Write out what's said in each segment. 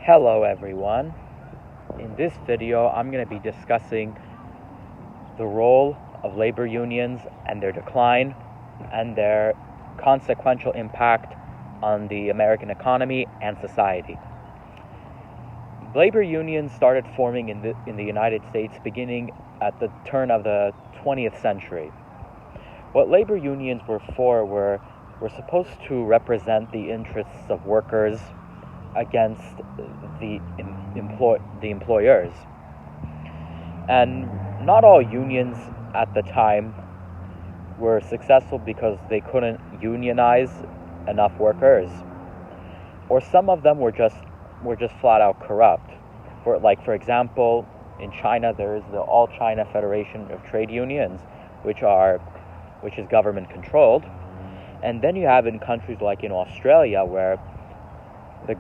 Hello everyone. In this video, I'm going to be discussing the role of labor unions and their decline and their consequential impact on the American economy and society. Labor unions started forming in the United States beginning at the turn of the 20th century. What labor unions were for were supposed to represent the interests of workers against the employers. And not all unions at the time were successful because they couldn't unionize enough workers, or some of them were just flat out corrupt. For example, in China there is the All China Federation of Trade Unions, which is government controlled, and then you have in countries like in Australia where the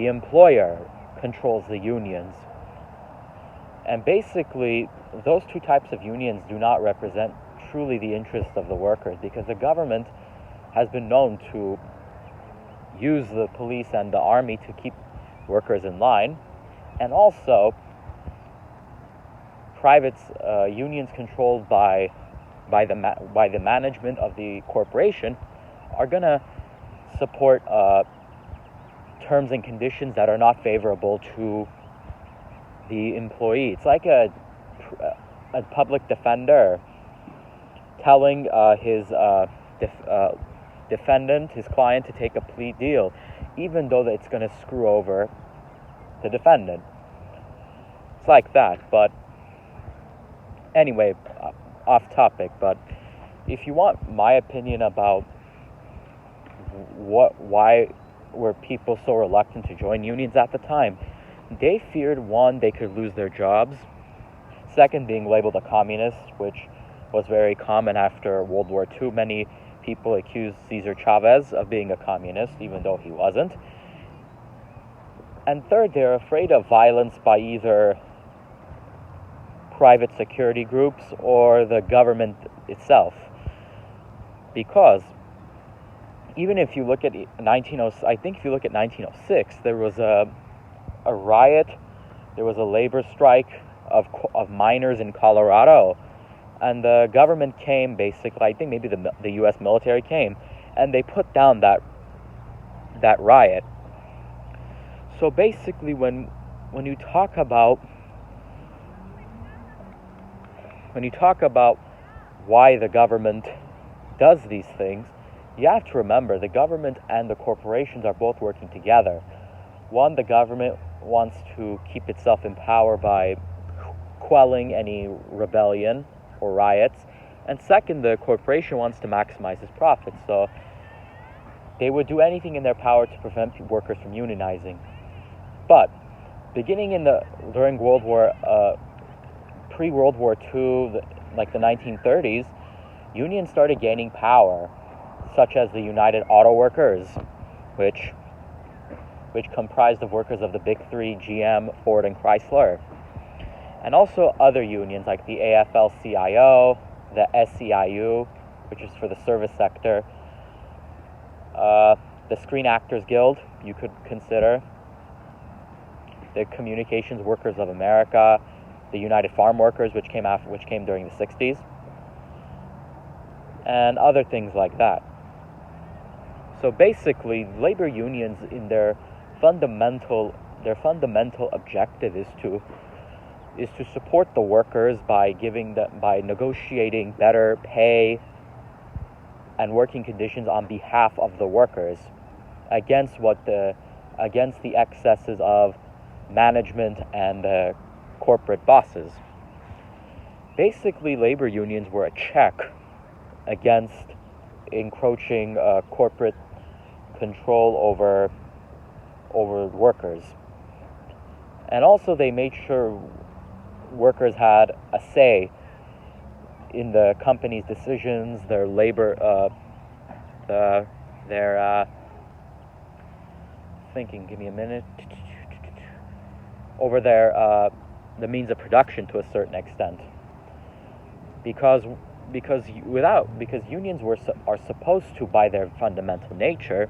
employer controls the unions. And basically, those two types of unions do not represent truly the interests of the workers, because the government has been known to use the police and the army to keep workers in line, and also private unions controlled by the management of the corporation are going to support terms and conditions that are not favorable to the employee. It's like a public defender telling his defendant, his client, to take a plea deal, even though it's going to screw over the defendant. It's like that. But anyway, off topic, but if you want my opinion about why were people so reluctant to join unions at the time, they feared, one, they could lose their jobs, second, being labeled a communist, which was very common after World War II. Many people accused Cesar Chavez of being a communist, even though he wasn't. And third, they're afraid of violence by either private security groups or the government itself, because even if you look at I think if you look at 1906, there was a riot, there was a labor strike of miners in Colorado, and the government came, basically, I think maybe the U.S. military came, and they put down that riot. So basically, when you talk about why the government does these things, you have to remember the government and the corporations are both working together. One, the government wants to keep itself in power by quelling any rebellion or riots, and second, the corporation wants to maximize its profits, so they would do anything in their power to prevent workers from unionizing. But beginning during pre-World War II, like the 1930s, unions started gaining power, such as the United Auto Workers, which comprised of workers of the big three, GM, Ford, and Chrysler, and also other unions like the AFL-CIO, the SEIU, which is for the service sector, the Screen Actors Guild, you could consider, the Communications Workers of America, the United Farm Workers, which came during the 60s, and other things like that. So basically, labor unions, in their fundamental objective is to support the workers by negotiating better pay and working conditions on behalf of the workers against the excesses of management and corporate bosses. Basically, labor unions were a check against encroaching corporate control over workers. And also they made sure workers had a say in the company's decisions, their labor, give me a minute, over the means of production to a certain extent. Because unions are supposed to, by their fundamental nature,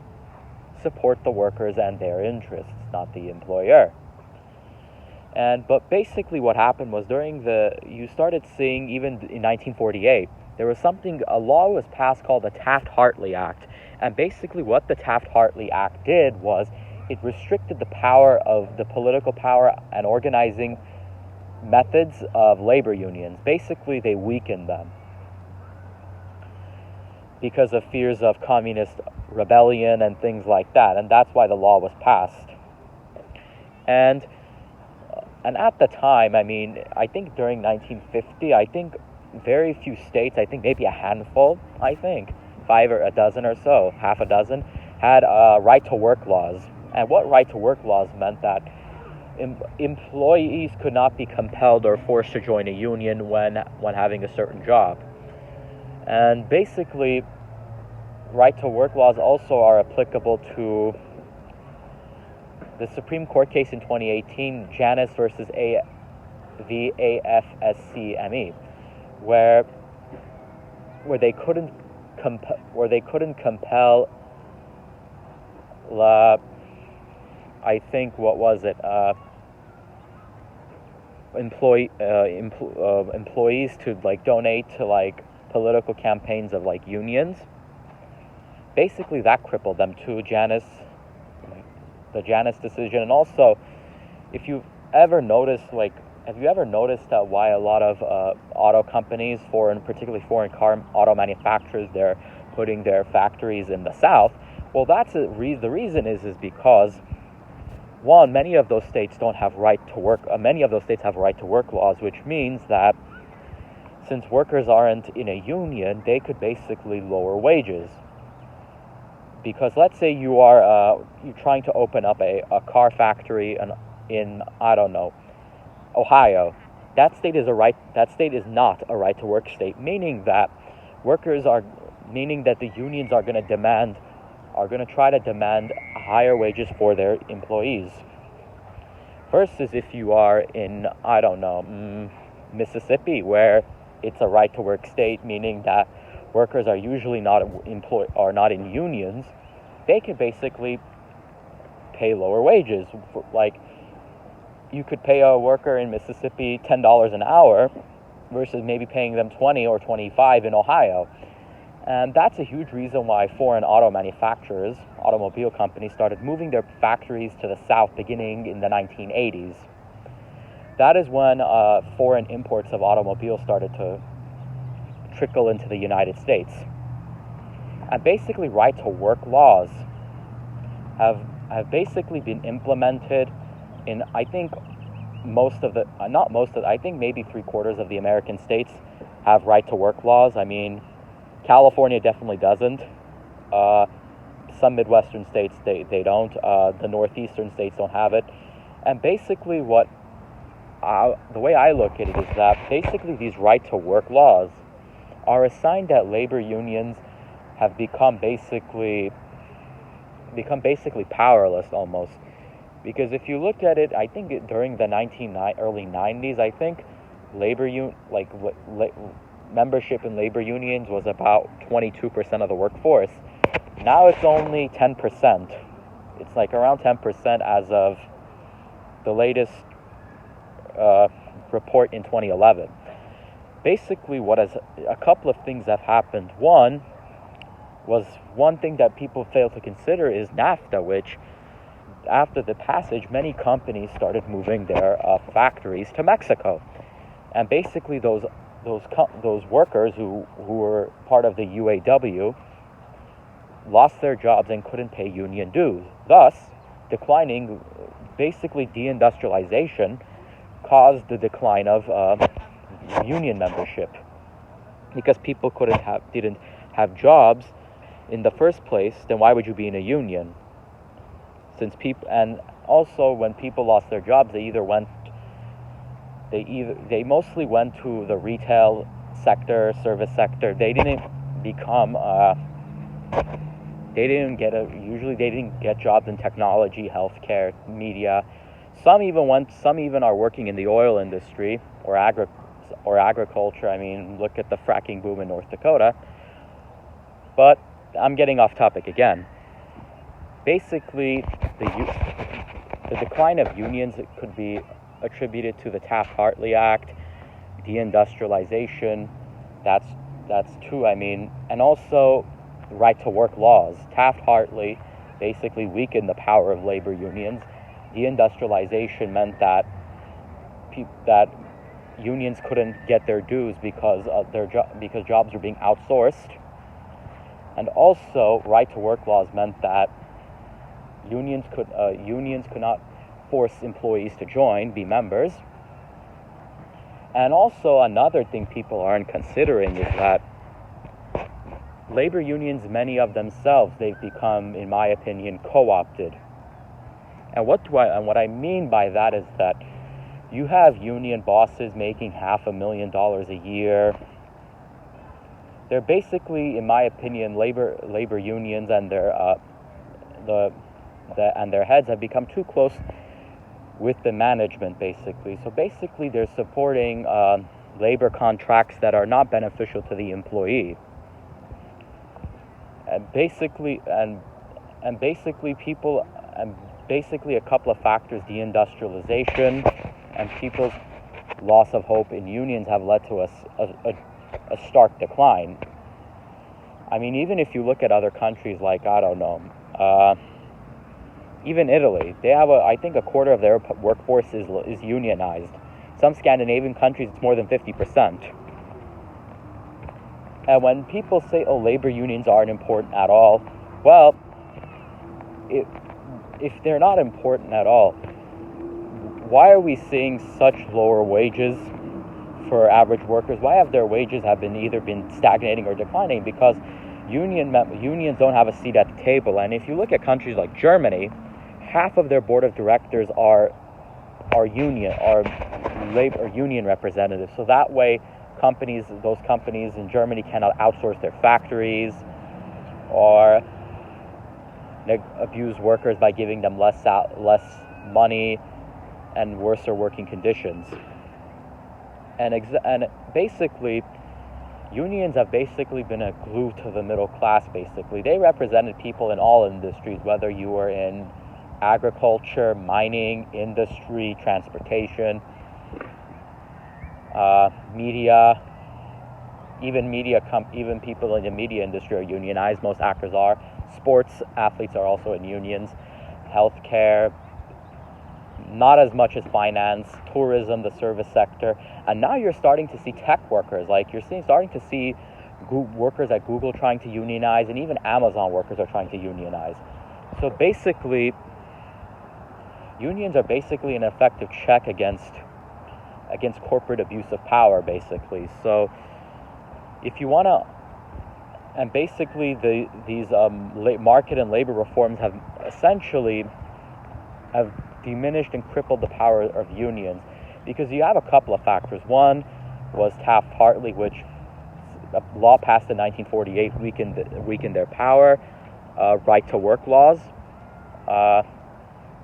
support the workers and their interests, not the employer. But basically what happened was you started seeing, even in 1948, there was a law was passed called the Taft-Hartley Act. And basically what the Taft-Hartley Act did was it restricted the political power and organizing methods of labor unions. Basically, they weakened them because of fears of communist rebellion and things like that. And that's why the law was passed. And at the time, I think during 1950, I think very few states, I think maybe a handful, 5 or a dozen or so, half a dozen, had right-to-work laws. And what right-to-work laws meant that employees could not be compelled or forced to join a union when having a certain job. And basically, right-to-work laws also are applicable to the Supreme Court case in 2018, Janus versus the AFSCME, where they couldn't compel employees to donate to political campaigns of unions. Basically, that crippled them too. The Janus decision. And also, if you've ever noticed, why a lot of auto companies, particularly foreign car auto manufacturers, they're putting their factories in the South? Well, that's the reason is because, one, many of those states don't have many of those states have right-to-work laws, which means that since workers aren't in a union, they could basically lower wages. Because let's say you're trying to open up a car factory in Ohio. That state is not a right-to-work state, meaning that the unions are going to try to demand higher wages for their employees. Versus if you are in Mississippi, where it's a right-to-work state, meaning that workers are usually not in unions, they can basically pay lower wages. You could pay a worker in Mississippi $10 an hour versus maybe paying them $20 or $25 in Ohio. And that's a huge reason why foreign automobile companies started moving their factories to the South beginning in the 1980s. That is when foreign imports of automobiles started to trickle into the United States. And basically, right-to-work laws have basically been implemented in, I think, I think maybe 3/4 of the American states have right-to-work laws. California definitely doesn't. Some Midwestern states, they don't. The Northeastern states don't have it. And basically the way I look at it is that basically these right-to-work laws are a sign that labor unions have become basically powerless almost. Because if you look at it, I think during the early 90s, I think membership in labor unions was about 22% of the workforce. Now it's only 10%. It's around 10% as of the latest report in 2011. Basically, a couple of things have happened. One thing that people fail to consider is NAFTA, which after the passage, many companies started moving their factories to Mexico. And basically those workers who were part of the UAW lost their jobs and couldn't pay union dues. Thus, basically deindustrialization caused the decline of union membership, because people didn't have jobs in the first place. Then why would you be in a union? And also when people lost their jobs, they mostly went to the retail sector, service sector. They didn't get jobs in technology, healthcare, media. Some even are working in the oil industry or agriculture. Look at the fracking boom in North Dakota. But I'm getting off topic again. Basically, the decline of unions could be attributed to the Taft-Hartley Act, deindustrialization. That's true. I mean, and also right-to-work laws. Taft-Hartley basically weakened the power of labor unions. Deindustrialization meant that unions couldn't get their dues because because jobs were being outsourced. And also, right-to-work laws meant that unions could not force employees to be members. And also, another thing people aren't considering is that labor unions, many of themselves, they've become, in my opinion, co-opted. And what I mean by that is that you have union bosses making $500,000 a year. They're basically, in my opinion, labor unions and their heads have become too close with the management, basically. So basically, they're supporting labor contracts that are not beneficial to the employee. And basically a couple of factors: deindustrialization and people's loss of hope in unions have led to a stark decline. I mean, even if you look at other countries like, I don't know, even Italy, they have I think a quarter of their workforce is unionized. Some Scandinavian countries, it's more than 50%. And when people say, oh, labor unions aren't important at all, well, if they're not important at all, why are we seeing such lower wages for average workers? Why have their wages either been stagnating or declining? Because unions don't have a seat at the table. And if you look at countries like Germany, half of their board of directors are labor union representatives. So that way, those companies in Germany cannot outsource their factories or abuse workers by giving them less money and worser working conditions. And basically, unions have basically been a glue to the middle class, basically. They represented people in all industries, whether you were in agriculture, mining, industry, transportation, media, even people in the media industry are unionized. Most actors are. Sports athletes are also in unions. Healthcare, not as much as finance, tourism, the service sector. And now you're starting to see tech workers, like you're starting to see workers at Google trying to unionize, and even Amazon workers are trying to unionize. So basically, unions are basically an effective check against corporate abuse of power, basically. So if you want to, and basically these market and labor reforms have essentially diminished and crippled the power of unions, because you have a couple of factors. One was Taft-Hartley, which a law passed in 1948 weakened their power. Right-to-work laws,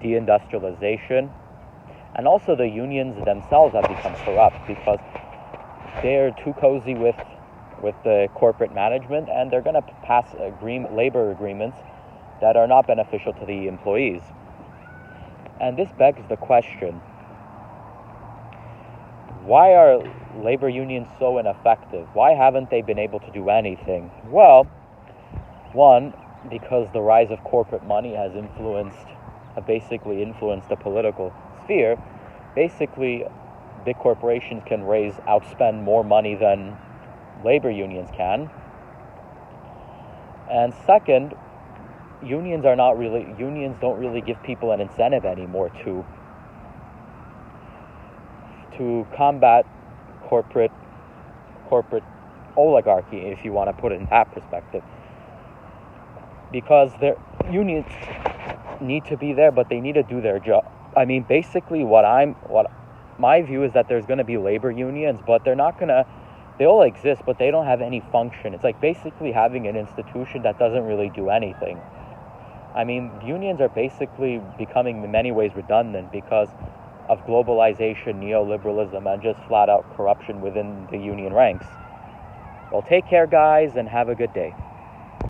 deindustrialization, and also the unions themselves have become corrupt because they're too cozy with the corporate management, and they're going to pass labor agreements that are not beneficial to the employees. And this begs the question, why are labor unions so ineffective? Why haven't they been able to do anything? Well, one, because the rise of corporate money has basically influenced the political sphere. Basically, big corporations can outspend more money than labor unions can. And second, unions don't really give people an incentive anymore to combat corporate oligarchy, if you want to put it in that perspective. Because their unions need to be there, but they need to do their job. I mean, basically, my view is that there's going to be labor unions, but they'll exist, but they don't have any function. It's like basically having an institution that doesn't really do anything. I mean, unions are basically becoming in many ways redundant because of globalization, neoliberalism, and just flat out corruption within the union ranks. Well, take care, guys, and have a good day.